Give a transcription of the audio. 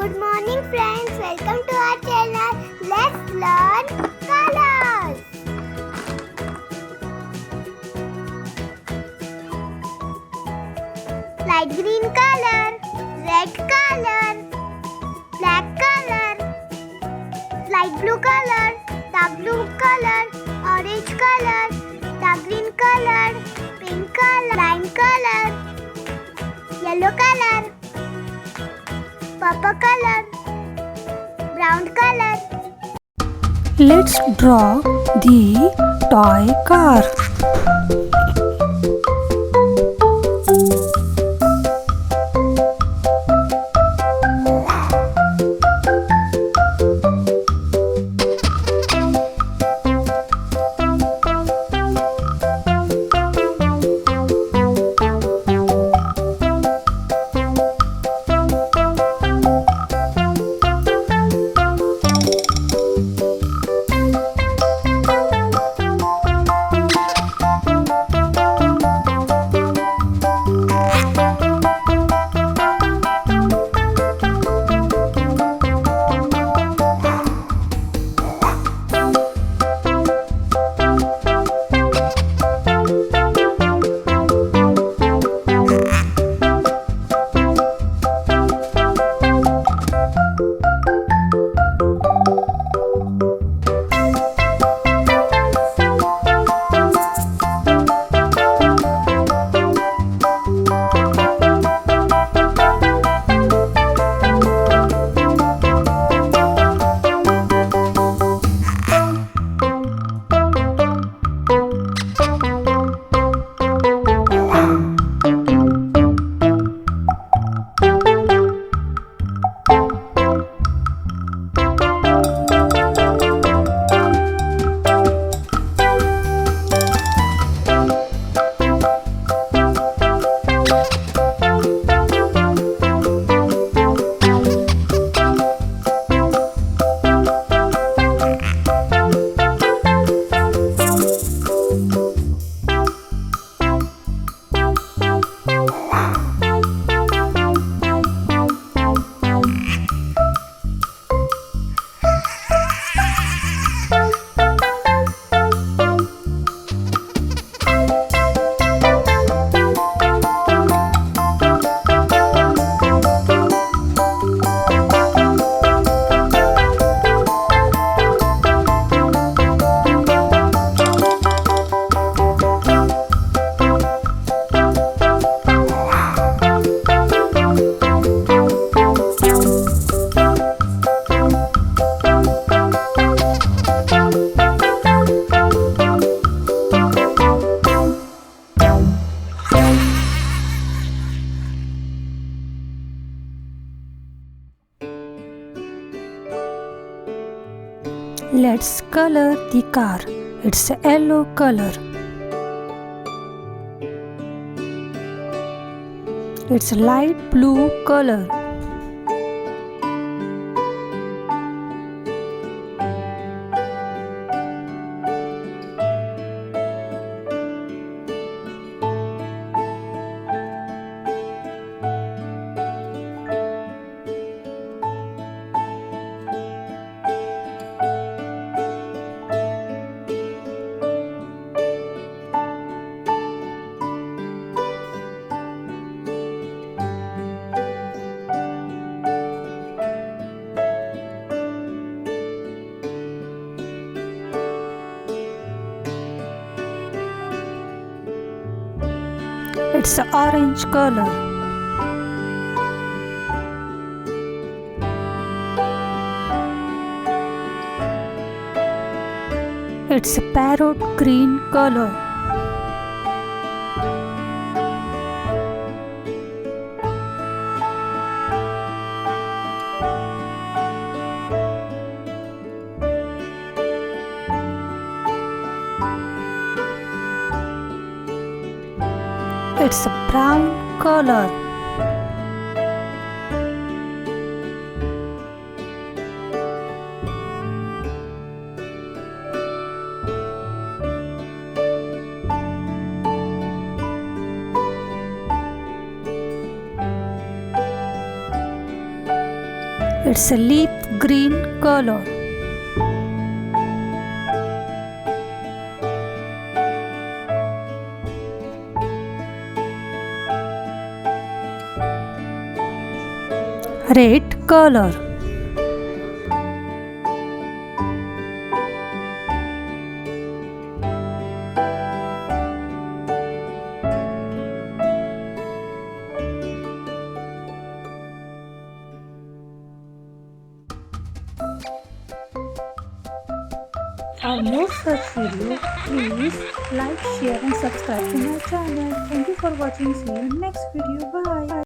Good morning friends, welcome to our channel. Let's learn colors. Light green color, red color, black color, light blue color, dark blue color, orange color, dark green color, pink color, lime color, yellow color, purple color, brown color. Let's draw the toy car. Let's color the car. It's a yellow color. It's a light blue color. It's a orange color. It's a parrot green color. It's a brown color. It's a leaf green color. Red color. For more such videos, please like, share and subscribe to my channel. Thank you for watching. See you in next video. Bye.